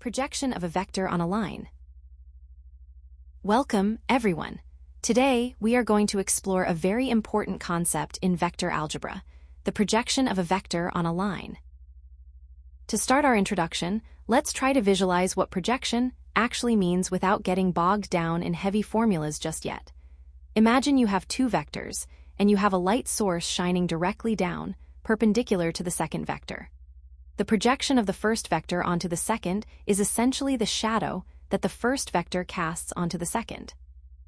Projection of a vector on a line. Welcome, everyone. Today, we are going to explore a very important concept in vector algebra, the projection of a vector on a line. To start our introduction, let's try to visualize what projection actually means without getting bogged down in heavy formulas just yet. Imagine you have two vectors, and you have a light source shining directly down, perpendicular to the second vector. The projection of the first vector onto the second is essentially the shadow that the first vector casts onto the second.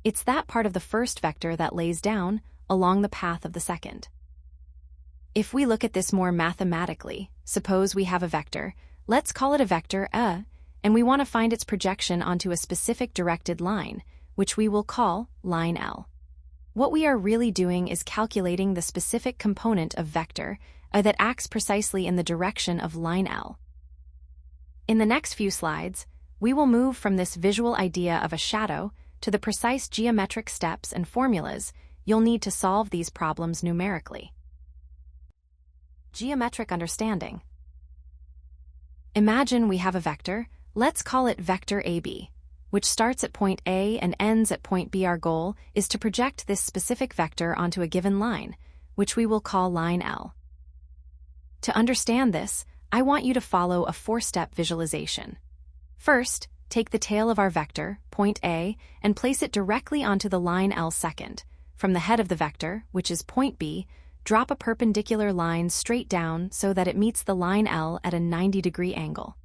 It's that part of the first vector that lays down along the path of the second. If we look at this more mathematically, suppose we have a vector, let's call it a vector A, and we want to find its projection onto a specific directed line, which we will call line L. What we are really doing is calculating the specific component of vector that acts precisely in the direction of line L. In the next few slides, we will move from this visual idea of a shadow to the precise geometric steps and formulas you'll need to solve these problems numerically. Geometric understanding. Imagine we have a vector, let's call it vector AB, which starts at point A and ends at point B. Our goal is to project this specific vector onto a given line, which we will call line L. To understand this, I want you to follow a four-step visualization. First, take the tail of our vector, point A, and place it directly onto the line L. Second, from the head of the vector, which is point B, drop a perpendicular line straight down so that it meets the line L at a 90-degree angle.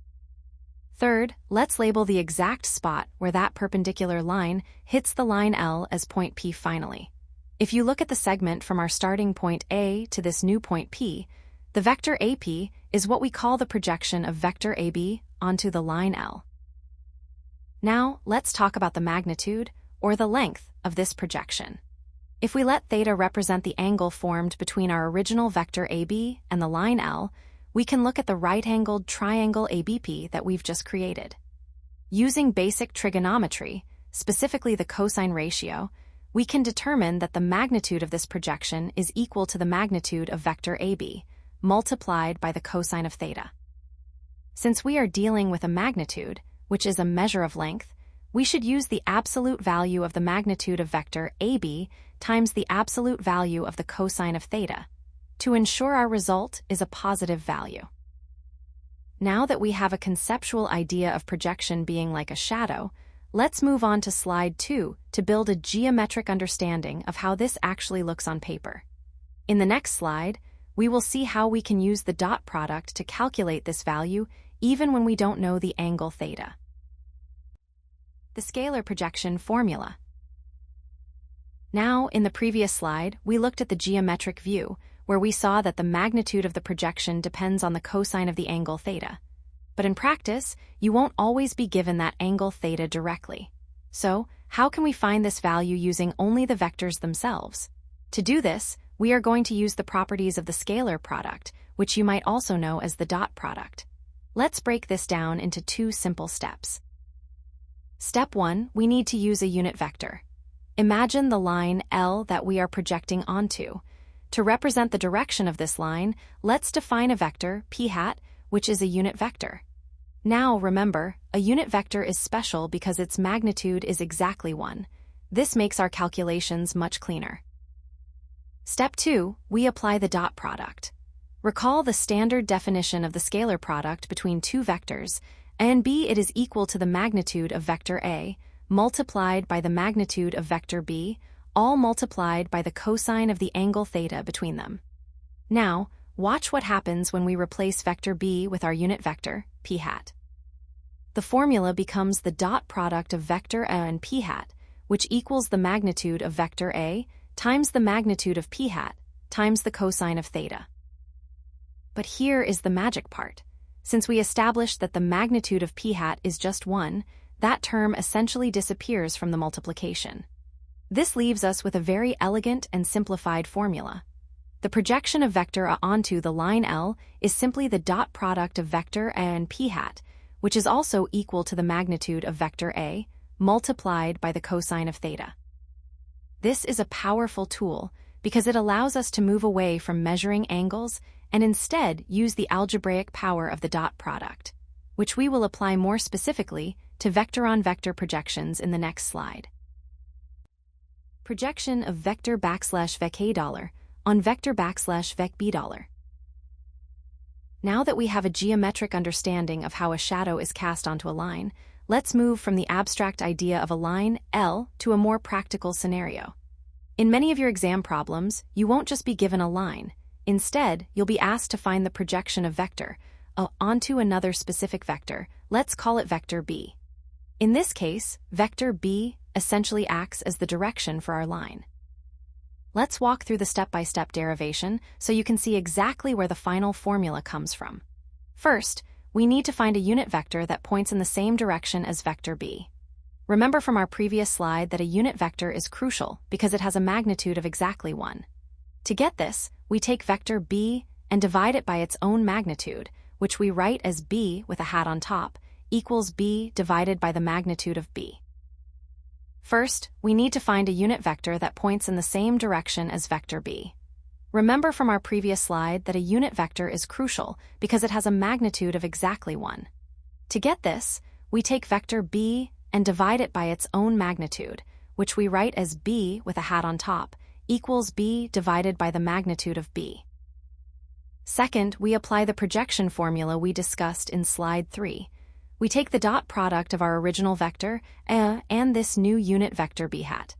Third, let's label the exact spot where that perpendicular line hits the line L as point P finally. If you look at the segment from our starting point A to this new point P, the vector AP is what we call the projection of vector AB onto the line L. Now, let's talk about the magnitude, or the length, of this projection. If we let theta represent the angle formed between our original vector AB and the line L, we can look at the right-angled triangle ABP that we've just created. Using basic trigonometry, specifically the cosine ratio, we can determine that the magnitude of this projection is equal to the magnitude of vector AB, multiplied by the cosine of theta. Since we are dealing with a magnitude, which is a measure of length, we should use the absolute value of the magnitude of vector AB times the absolute value of the cosine of theta, to ensure our result is a positive value. Now that we have a conceptual idea of projection being like a shadow, let's move on to slide 2 to build a geometric understanding of how this actually looks on paper. In the next slide, we will see how we can use the dot product to calculate this value even when we don't know the angle theta. The scalar projection formula. Now, in the previous slide, we looked at the geometric view, where we saw that the magnitude of the projection depends on the cosine of the angle theta. But in practice, you won't always be given that angle theta directly. So, how can we find this value using only the vectors themselves? To do this, we are going to use the properties of the scalar product, which you might also know as the dot product. Let's break this down into two simple steps. Step 1, we need to use a unit vector. Imagine the line L that we are projecting onto. To represent the direction of this line, let's define a vector, p hat, which is a unit vector. Now remember, a unit vector is special because its magnitude is exactly 1. This makes our calculations much cleaner. Step 2, we apply the dot product. Recall the standard definition of the scalar product between two vectors, and B, it is equal to the magnitude of vector A, multiplied by the magnitude of vector B, all multiplied by the cosine of the angle theta between them. Now, watch what happens when we replace vector B with our unit vector, p hat. The formula becomes the dot product of vector A and p hat, which equals the magnitude of vector A times the magnitude of p hat times the cosine of theta. But here is the magic part. Since we established that the magnitude of p hat is just 1, that term essentially disappears from the multiplication. This leaves us with a very elegant and simplified formula. The projection of vector A onto the line L is simply the dot product of vector A and p hat, which is also equal to the magnitude of vector A, multiplied by the cosine of theta. This is a powerful tool because it allows us to move away from measuring angles and instead use the algebraic power of the dot product. which we will apply more specifically to vector-on-vector projections in the next slide. Projection of vector \vec $A on vector \vec $B. Now that we have a geometric understanding of how a shadow is cast onto a line, let's move from the abstract idea of a line, L, to a more practical scenario. In many of your exam problems, you won't just be given a line. Instead, you'll be asked to find the projection of vector onto another specific vector. Let's call it vector B. In this case, vector B essentially acts as the direction for our line. Let's walk through the step-by-step derivation so you can see exactly where the final formula comes from. First, we need to find a unit vector that points in the same direction as vector B. Remember from our previous slide that a unit vector is crucial because it has a magnitude of exactly 1. To get this, we take vector B and divide it by its own magnitude, which we write as B with a hat on top, equals B divided by the magnitude of B. First, we need to find a unit vector that points in the same direction as vector B. Remember from our previous slide that a unit vector is crucial because it has a magnitude of exactly 1. To get this, we take vector B and divide it by its own magnitude, which we write as B with a hat on top, equals B divided by the magnitude of B. Second, we apply the projection formula we discussed in slide 3. We take the dot product of our original vector, and this new unit vector B hat.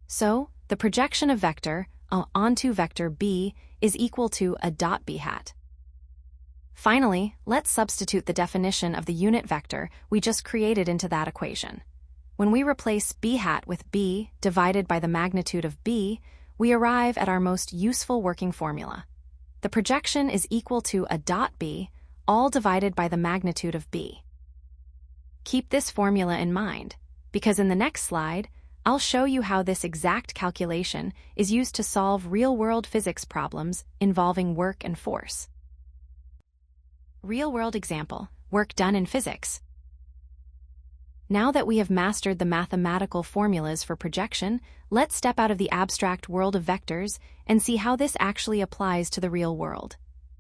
So, the projection of vector onto vector B is equal to a dot B hat. Finally, let's substitute the definition of the unit vector we just created into that equation. When we replace B hat with B divided by the magnitude of B, we arrive at our most useful working formula. The projection is equal to a dot B, all divided by the magnitude of B. Keep this formula in mind, because in the next slide, I'll show you how this exact calculation is used to solve real-world physics problems involving work and force. Real-world example, work done in physics. Now that we have mastered the mathematical formulas for projection, let's step out of the abstract world of vectors and see how this actually applies to the real world.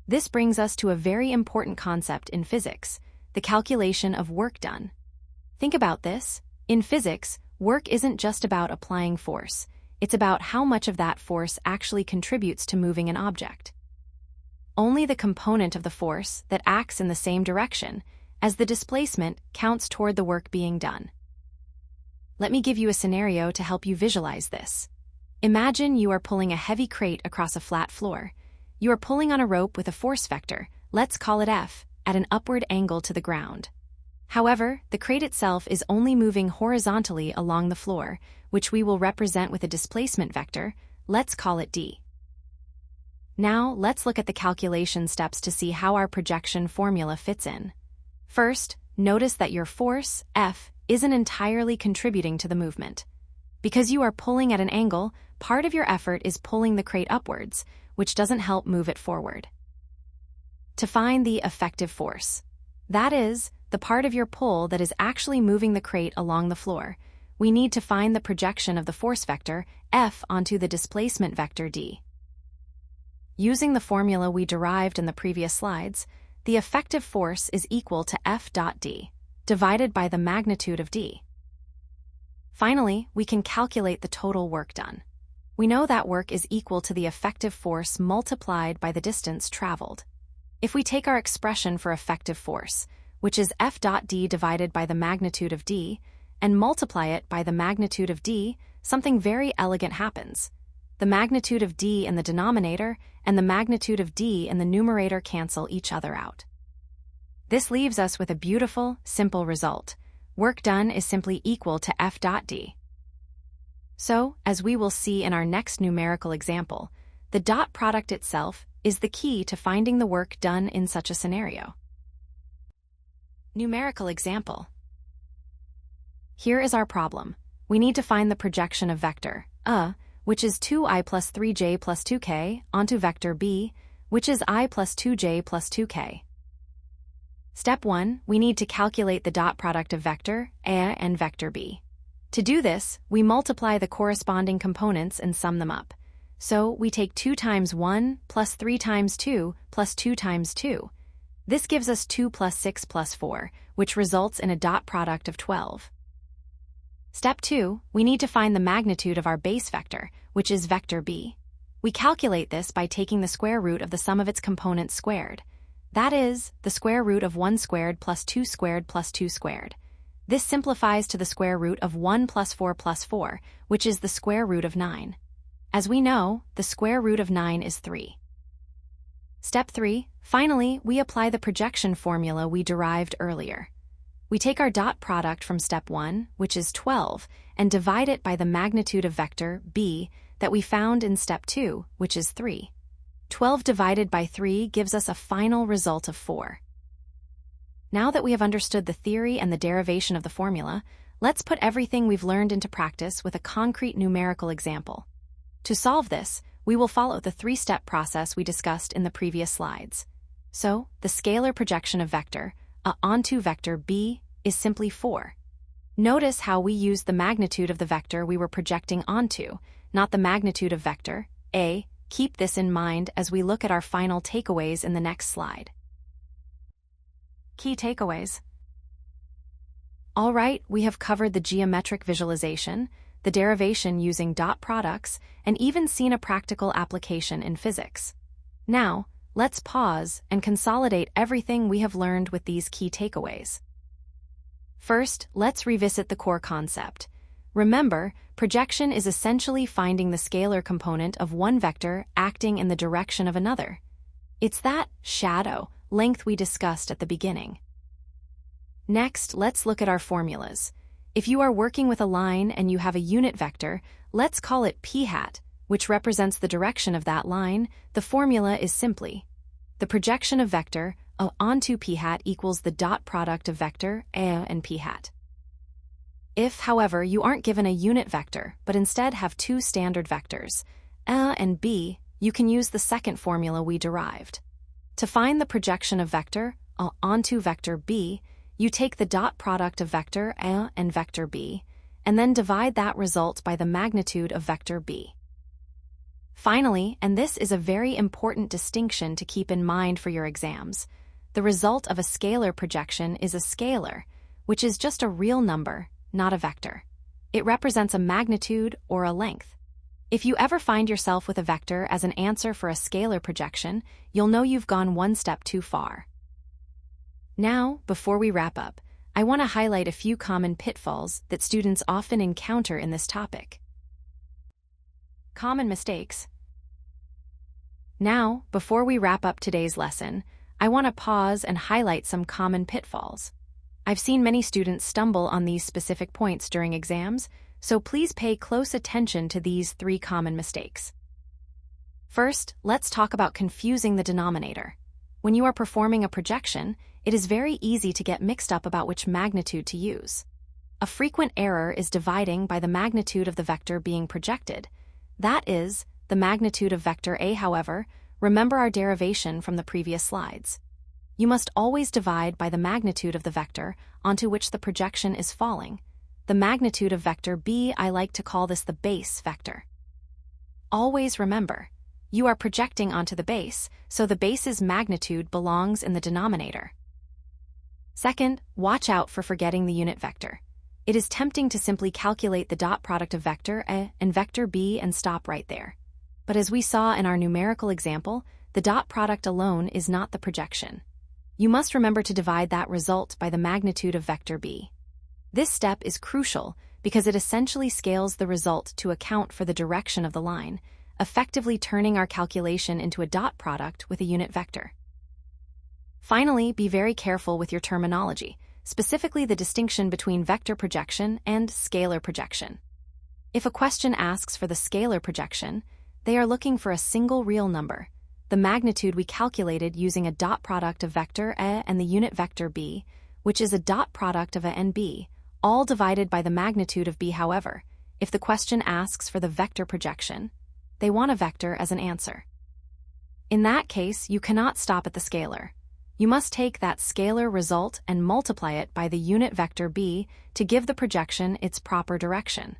This brings us to a very important concept in physics, the calculation of work done. Think about this. In physics, work isn't just about applying force. It's about how much of that force actually contributes to moving an object. Only the component of the force that acts in the same direction as the displacement counts toward the work being done. Let me give you a scenario to help you visualize this. Imagine you are pulling a heavy crate across a flat floor. You are pulling on a rope with a force vector, let's call it F, at an upward angle to the ground. However, the crate itself is only moving horizontally along the floor, which we will represent with a displacement vector, let's call it D. Now, let's look at the calculation steps to see how our projection formula fits in. First, notice that your force, F, isn't entirely contributing to the movement. Because you are pulling at an angle, part of your effort is pulling the crate upwards, which doesn't help move it forward. To find the effective force, that is, the part of your pull that is actually moving the crate along the floor, we need to find the projection of the force vector, F, onto the displacement vector D. Using the formula we derived in the previous slides, the effective force is equal to F dot D, divided by the magnitude of D. Finally, we can calculate the total work done. We know that work is equal to the effective force multiplied by the distance traveled. If we take our expression for effective force, which is F dot D divided by the magnitude of D, and multiply it by the magnitude of D, something very elegant happens. The magnitude of D in the denominator and the magnitude of D in the numerator cancel each other out. This leaves us with a beautiful, simple result. Work done is simply equal to F dot D. So, as we will see in our next numerical example, the dot product itself is the key to finding the work done in such a scenario. Numerical example. Here is our problem. We need to find the projection of vector, which is 2i plus 3j plus 2k, onto vector b, which is I plus 2j plus 2k. Step 1, we need to calculate the dot product of vector A and vector b. To do this, we multiply the corresponding components and sum them up. So we take 2 times 1 plus 3 times 2 plus 2 times 2. This gives us 2 plus 6 plus 4, which results in a dot product of 12. Step 2, we need to find the magnitude of our base vector, which is vector b. We calculate this by taking the square root of the sum of its components squared. That is, the square root of 1 squared plus 2 squared plus 2 squared. This simplifies to the square root of 1 plus 4 plus 4, which is the square root of 9. As we know, the square root of 9 is 3. Step 3, finally, we apply the projection formula we derived earlier. We take our dot product from step 1, which is 12, and divide it by the magnitude of vector b that we found in step 2, which is 3. 12 divided by 3 gives us a final result of 4. Now that we have understood the theory and the derivation of the formula, let's put everything we've learned into practice with a concrete numerical example. To solve this, we will follow the 3-step process we discussed in the previous slides. So, the scalar projection of vector A onto vector b is simply 4. Notice how we used the magnitude of the vector we were projecting onto, not the magnitude of vector A. Keep this in mind as we look at our final takeaways in the next slide. Key takeaways. All right, we have covered the geometric visualization, the derivation using dot products, and even seen a practical application in physics. Now, let's pause and consolidate everything we have learned with these key takeaways. First, let's revisit the core concept. Remember, projection is essentially finding the scalar component of one vector acting in the direction of another. It's that shadow length we discussed at the beginning. Next, let's look at our formulas. If you are working with a line and you have a unit vector, let's call it p hat, which represents the direction of that line. The formula is simply the projection of vector A onto p hat equals the dot product of vector A and p hat. If, however, you aren't given a unit vector, but instead have two standard vectors, A and B, you can use the second formula we derived. To find the projection of vector A onto vector B, you take the dot product of vector A and vector B, and then divide that result by the magnitude of vector B. Finally, and this is a very important distinction to keep in mind for your exams, the result of a scalar projection is a scalar, which is just a real number, not a vector. It represents a magnitude or a length. If you ever find yourself with a vector as an answer for a scalar projection, you'll know you've gone one step too far. Now, before we wrap up, I want to highlight a few common pitfalls that students often encounter in this topic. Common mistakes. Now, before we wrap up today's lesson, I want to pause and highlight some common pitfalls. I've seen many students stumble on these specific points during exams, so please pay close attention to these 3 common mistakes. First, let's talk about confusing the denominator. When you are performing a projection, it is very easy to get mixed up about which magnitude to use. A frequent error is dividing by the magnitude of the vector being projected. That is, the magnitude of vector A. However, remember our derivation from the previous slides. You must always divide by the magnitude of the vector onto which the projection is falling. The magnitude of vector B, I like to call this the base vector. Always remember, you are projecting onto the base, so the base's magnitude belongs in the denominator. Second, watch out for forgetting the unit vector. It is tempting to simply calculate the dot product of vector A and vector B and stop right there. But as we saw in our numerical example, the dot product alone is not the projection. You must remember to divide that result by the magnitude of vector B. This step is crucial because it essentially scales the result to account for the direction of the line, effectively turning our calculation into a dot product with a unit vector. Finally, be very careful with your terminology, specifically the distinction between vector projection and scalar projection. If a question asks for the scalar projection, they are looking for a single real number, the magnitude we calculated using a dot product of vector A and the unit vector B, which is a dot product of A and B, all divided by the magnitude of B. However, if the question asks for the vector projection, they want a vector as an answer. In that case, you cannot stop at the scalar. You must take that scalar result and multiply it by the unit vector B to give the projection its proper direction.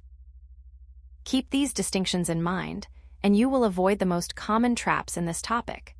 Keep these distinctions in mind, and you will avoid the most common traps in this topic.